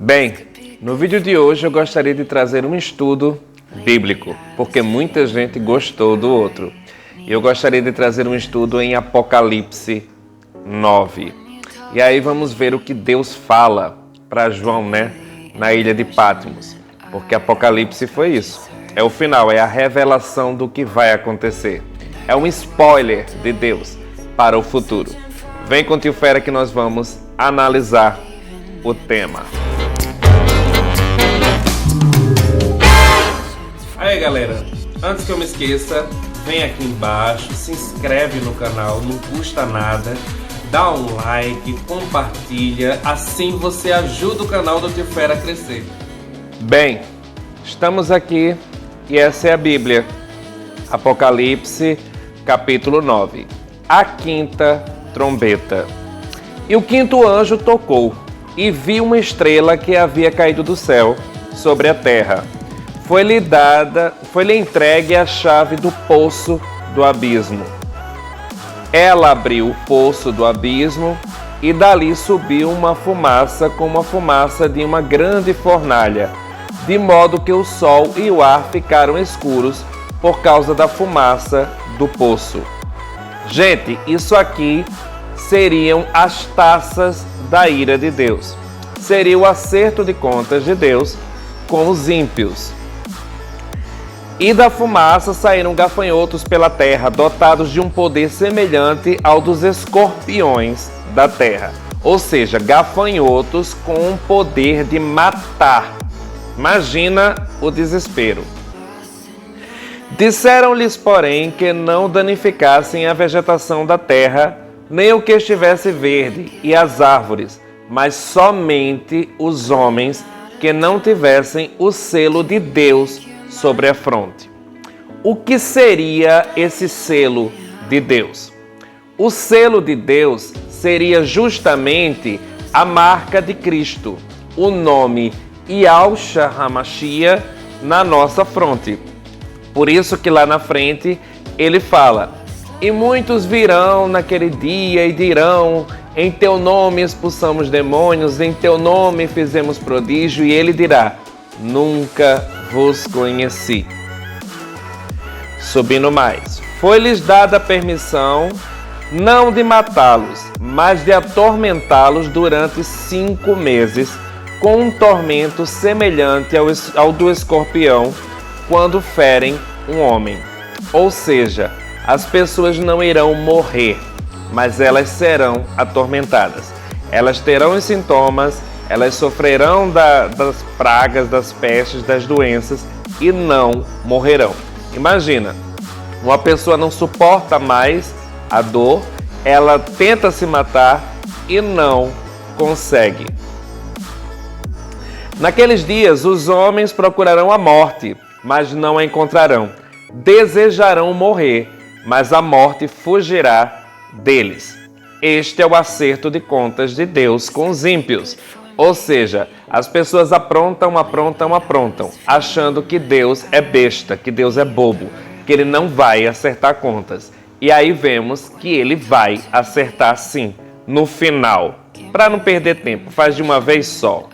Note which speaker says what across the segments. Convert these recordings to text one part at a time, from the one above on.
Speaker 1: Bem, no vídeo de hoje eu gostaria de trazer um estudo bíblico, porque muita gente gostou do outro. Eu gostaria de trazer um estudo em Apocalipse 9. E aí vamos ver o que Deus fala para João, na ilha de Patmos. Porque Apocalipse foi isso. É o final, é a revelação do que vai acontecer. É um spoiler de Deus para o futuro. Vem com o Tio Fera que nós vamos analisar o tema. Aí galera, antes que eu me esqueça, vem aqui embaixo, se inscreve no canal, não custa nada, dá um like, compartilha, assim você ajuda o canal do Tio Fera a crescer. Bem, estamos aqui e essa é a Bíblia, Apocalipse capítulo 9, a quinta trombeta. E o quinto anjo tocou e viu uma estrela que havia caído do céu sobre a terra. Foi-lhe entregue a chave do poço do abismo. Ela abriu o poço do abismo e dali subiu uma fumaça como a fumaça de uma grande fornalha, de modo que o sol e o ar ficaram escuros por causa da fumaça do poço. Gente, isso aqui seriam as taças da ira de Deus. Seria o acerto de contas de Deus com os ímpios. E da fumaça saíram gafanhotos pela terra, dotados de um poder semelhante ao dos escorpiões da terra. Ou seja, gafanhotos com um poder de matar. Imagina o desespero. Disseram-lhes, porém, que não danificassem a vegetação da terra, nem o que estivesse verde, e as árvores, mas somente os homens que não tivessem o selo de Deus sobre a fronte. O que seria esse selo de Deus? O selo de Deus seria justamente a marca de Cristo, o nome Yahshua HaMashiach na nossa fronte. Por isso que lá na frente ele fala: e muitos virão naquele dia e dirão: em teu nome expulsamos demônios, em teu nome fizemos prodígio, e ele dirá: nunca vos conheci. Subindo mais, foi-lhes dada a permissão não de matá-los, mas de atormentá-los durante 5 meses, com um tormento semelhante ao do escorpião quando ferem um homem. Ou seja, as pessoas não irão morrer, mas elas serão atormentadas. Elas terão os sintomas, elas sofrerão das pragas, das pestes, das doenças e não morrerão. Imagina, uma pessoa não suporta mais a dor, ela tenta se matar e não consegue. Naqueles dias, os homens procurarão a morte, mas não a encontrarão. Desejarão morrer, mas a morte fugirá deles. Este é o acerto de contas de Deus com os ímpios. Ou seja, as pessoas aprontam, achando que Deus é besta, que Deus é bobo, que ele não vai acertar contas. E aí vemos que ele vai acertar sim, no final. Para não perder tempo, faz de uma vez só.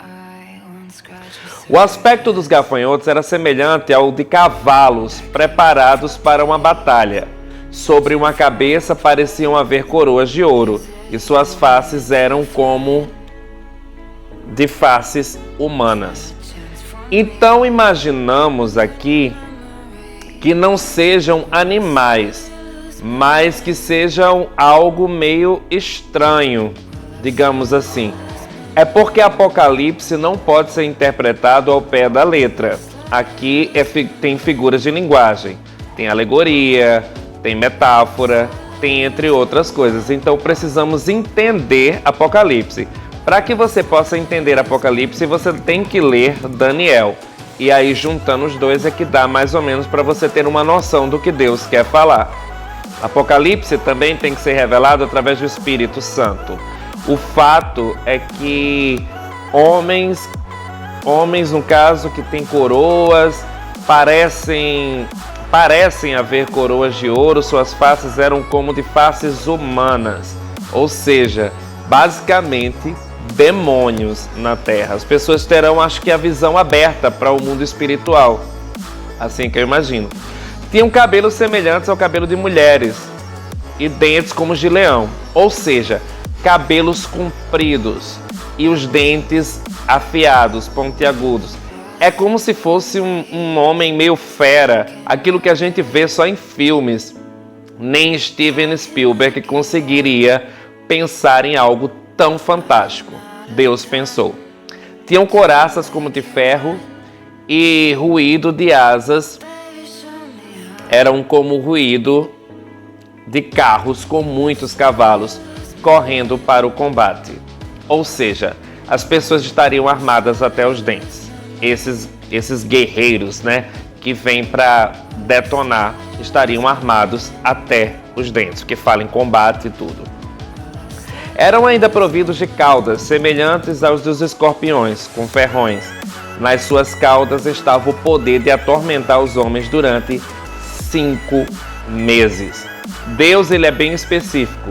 Speaker 1: O aspecto dos gafanhotos era semelhante ao de cavalos preparados para uma batalha. Sobre uma cabeça pareciam haver coroas de ouro, e suas faces eram como de faces humanas. Então imaginamos aqui que não sejam animais, mas que sejam algo meio estranho, digamos assim. É porque Apocalipse não pode ser interpretado ao pé da letra. Aqui tem figuras de linguagem, tem alegoria, tem metáfora, tem entre outras coisas. Então precisamos entender Apocalipse. Para que você possa entender Apocalipse, você tem que ler Daniel. E aí, juntando os dois, é que dá mais ou menos para você ter uma noção do que Deus quer falar. Apocalipse também tem que ser revelado através do Espírito Santo. O fato é que homens no caso, que têm coroas, parecem haver coroas de ouro, suas faces eram como de faces humanas. Ou seja, basicamente, demônios na terra. As pessoas terão, acho que, a visão aberta para o mundo espiritual, assim que eu imagino. Tinham cabelos semelhantes ao cabelo de mulheres e dentes como os de leão, ou seja, cabelos compridos e os dentes afiados, pontiagudos. É como se fosse um homem meio fera, aquilo que a gente vê só em filmes. Nem Steven Spielberg conseguiria pensar em algo tão fantástico. Deus pensou. Tinham couraças como de ferro e ruído de asas eram como o ruído de carros com muitos cavalos correndo para o combate. Ou seja, as pessoas estariam armadas até os dentes. Esses guerreiros, né, que vêm para detonar, estariam armados até os dentes, que fala em combate e tudo. Eram ainda providos de caudas, semelhantes aos dos escorpiões, com ferrões. Nas suas caudas estava o poder de atormentar os homens durante 5 meses. Deus, ele é bem específico.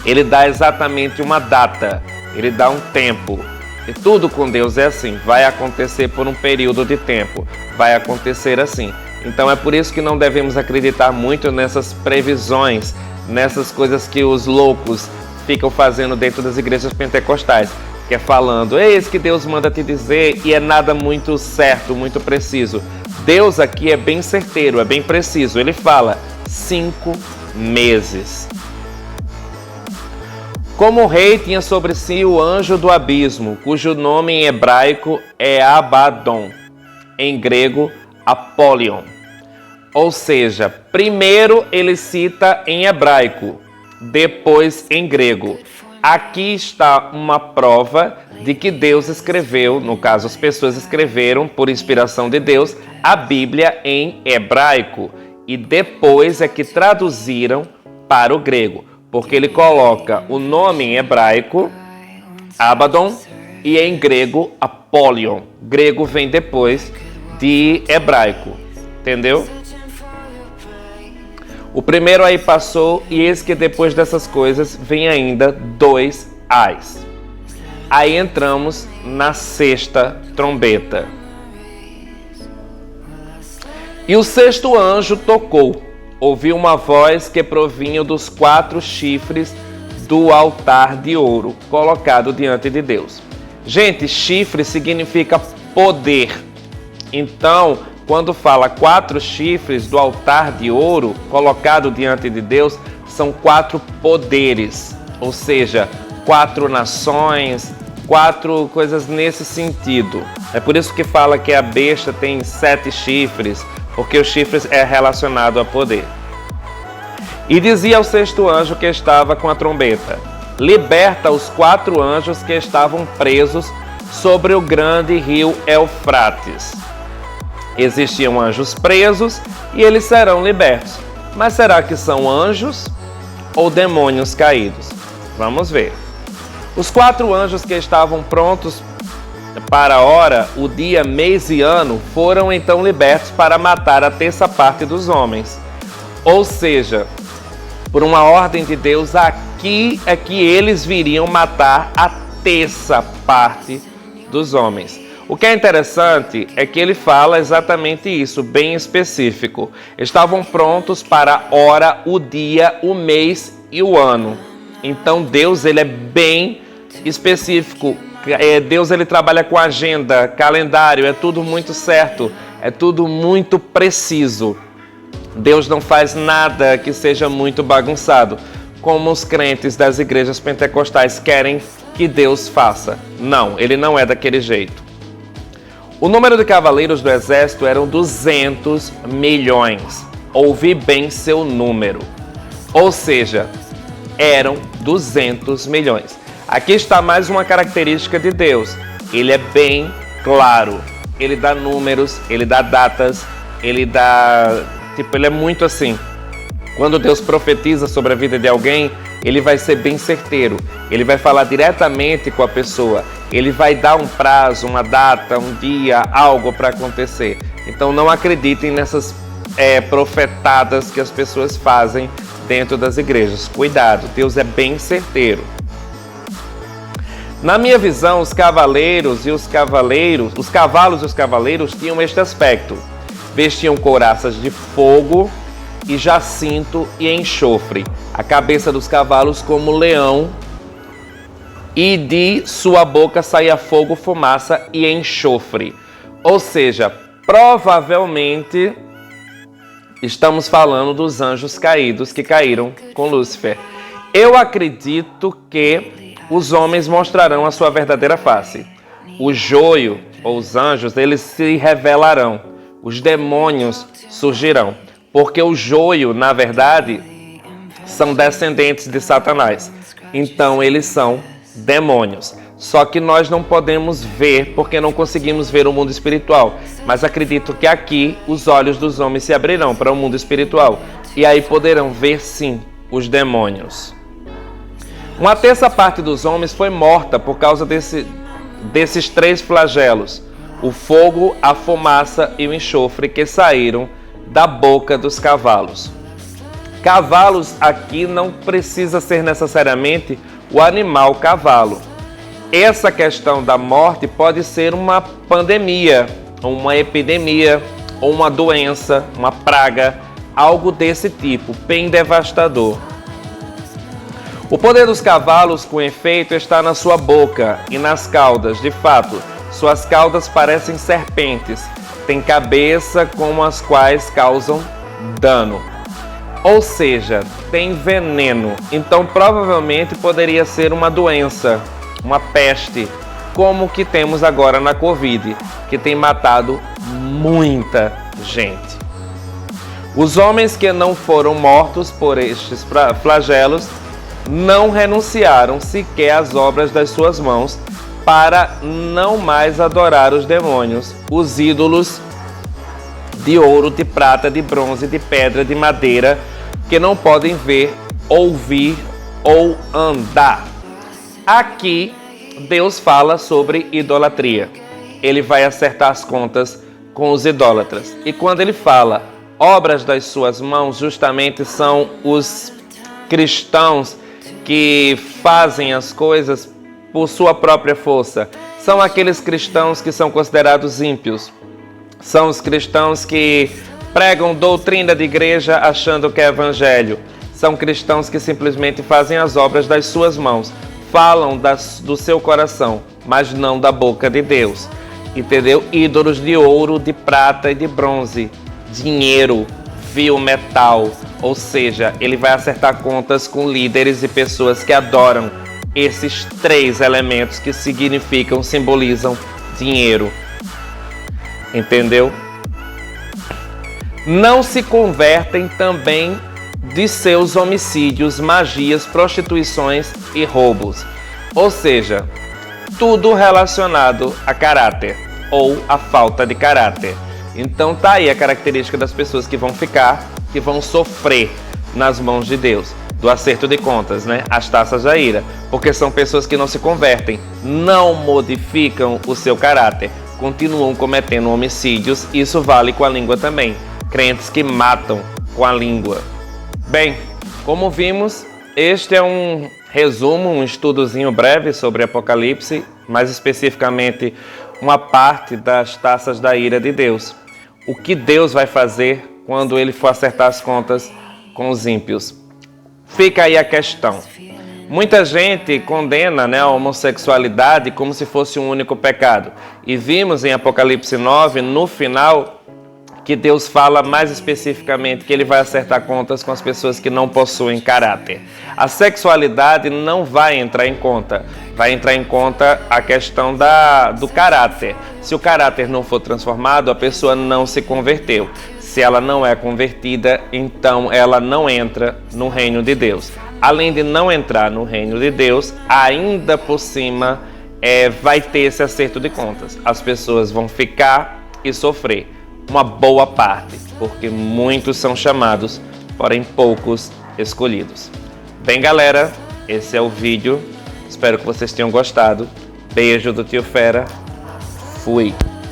Speaker 1: Ele dá exatamente uma data, ele dá um tempo. E tudo com Deus é assim, vai acontecer por um período de tempo, vai acontecer assim. Então é por isso que não devemos acreditar muito nessas previsões, nessas coisas que os loucos ficam fazendo dentro das igrejas pentecostais, que é falando, eis que Deus manda te dizer, e é nada muito certo, muito preciso. Deus aqui é bem certeiro, é bem preciso. Ele fala 5 meses. Como rei tinha sobre si o anjo do abismo, cujo nome em hebraico é Abaddon, em grego Apollyon. Ou seja, primeiro ele cita em hebraico, depois em grego. Aqui está uma prova de que Deus escreveu, no caso as pessoas escreveram por inspiração de Deus, a Bíblia em hebraico. E depois é que traduziram para o grego. Porque ele coloca o nome em hebraico, Abaddon, e em grego, Apollyon. Grego vem depois de hebraico, entendeu? O primeiro aí passou, e eis que depois dessas coisas vem ainda 2 ais. Aí entramos na 6ª trombeta. E o 6º anjo tocou. Ouvi uma voz que provinha dos 4 chifres do altar de ouro colocado diante de Deus. Gente, chifre significa poder. Então, quando fala 4 chifres do altar de ouro colocado diante de Deus, são 4 poderes. Ou seja, 4 nações, 4 coisas nesse sentido. É por isso que fala que a besta tem 7 chifres, porque os chifres é relacionado a poder. E dizia ao 6º anjo que estava com a trombeta, liberta os 4 anjos que estavam presos sobre o grande rio Eufrates. Existiam anjos presos e eles serão libertos. Mas será que são anjos ou demônios caídos? Vamos ver. Os 4 anjos que estavam prontos para a hora, o dia, mês e ano, foram então libertos para matar a 1/3 parte dos homens. Ou seja, por uma ordem de Deus, aqui é que eles viriam matar a 1/3 parte dos homens. O que é interessante é que ele fala exatamente isso, bem específico. Estavam prontos para a hora, o dia, o mês e o ano. Então Deus, ele é bem específico. Deus, ele trabalha com agenda, calendário, é tudo muito certo, é tudo muito preciso. Deus não faz nada que seja muito bagunçado, como os crentes das igrejas pentecostais querem que Deus faça. Não, ele não é daquele jeito. O número de cavaleiros do exército eram 200 milhões. Ouvi bem seu número. Ou seja, eram 200 milhões. Aqui está mais uma característica de Deus. Ele é bem claro. Ele dá números, ele dá datas, ele é muito assim. Quando Deus profetiza sobre a vida de alguém, ele vai ser bem certeiro. Ele vai falar diretamente com a pessoa. Ele vai dar um prazo, uma data, um dia, algo para acontecer. Então não acreditem nessas profetadas que as pessoas fazem dentro das igrejas. Cuidado, Deus é bem certeiro. Na minha visão, os cavalos e os cavaleiros tinham este aspecto. Vestiam couraças de fogo e jacinto e enxofre. A cabeça dos cavalos como leão, e de sua boca saía fogo, fumaça e enxofre. Ou seja, provavelmente estamos falando dos anjos caídos que caíram com Lúcifer. Eu acredito que os homens mostrarão a sua verdadeira face. O joio, ou os anjos, eles se revelarão. Os demônios surgirão. Porque o joio, na verdade, são descendentes de Satanás. Então, eles são demônios. Só que nós não podemos ver, porque não conseguimos ver o mundo espiritual. Mas acredito que aqui os olhos dos homens se abrirão para o mundo espiritual. E aí poderão ver, sim, os demônios. Uma terça parte dos homens foi morta por causa desses 3 flagelos. O fogo, a fumaça e o enxofre que saíram da boca dos cavalos. Cavalos aqui não precisa ser necessariamente o animal cavalo. Essa questão da morte pode ser uma pandemia, uma epidemia, ou uma doença, uma praga, algo desse tipo, bem devastador. O poder dos cavalos, com efeito, está na sua boca e nas caudas. De fato, suas caudas parecem serpentes, têm cabeça com as quais causam dano. Ou seja, tem veneno. Então, provavelmente, poderia ser uma doença, uma peste, como o que temos agora na Covid, que tem matado muita gente. Os homens que não foram mortos por estes flagelos não renunciaram sequer às obras das suas mãos para não mais adorar os demônios, os ídolos de ouro, de prata, de bronze, de pedra, de madeira, que não podem ver, ouvir ou andar. Aqui, Deus fala sobre idolatria. Ele vai acertar as contas com os idólatras. E quando ele fala obras das suas mãos, justamente são os cristãos que fazem as coisas por sua própria força. São aqueles cristãos que são considerados ímpios. São os cristãos que pregam doutrina de igreja achando que é evangelho. São cristãos que simplesmente fazem as obras das suas mãos. Falam do seu coração, mas não da boca de Deus. Entendeu? Ídolos de ouro, de prata e de bronze. Dinheiro, vil metal. Ou seja, ele vai acertar contas com líderes e pessoas que adoram esses 3 elementos que simbolizam dinheiro. Entendeu? Não se convertem também de seus homicídios, magias, prostituições e roubos. Ou seja, tudo relacionado a caráter ou a falta de caráter. Então tá aí a característica das pessoas que vão sofrer nas mãos de Deus, do acerto de contas, né? As taças da ira, porque são pessoas que não se convertem, não modificam o seu caráter, continuam cometendo homicídios. Isso vale com a língua também. Crentes que matam com a língua. Bem, como vimos, este é um resumo, um estudozinho breve sobre Apocalipse, mais especificamente uma parte das taças da ira de Deus. O que Deus vai fazer quando ele for acertar as contas com os ímpios? Fica aí a questão. Muita gente condena, a homossexualidade como se fosse um único pecado. E vimos em Apocalipse 9, no final, que Deus fala mais especificamente que ele vai acertar contas com as pessoas que não possuem caráter. A sexualidade não vai entrar em conta. Vai entrar em conta a questão do caráter. Se o caráter não for transformado, a pessoa não se converteu. Se ela não é convertida, então ela não entra no reino de Deus. Além de não entrar no reino de Deus, ainda por cima vai ter esse acerto de contas. As pessoas vão ficar e sofrer. Uma boa parte, porque muitos são chamados, porém poucos escolhidos. Bem, galera, esse é o vídeo. Espero que vocês tenham gostado. Beijo do Tio Fera. Fui!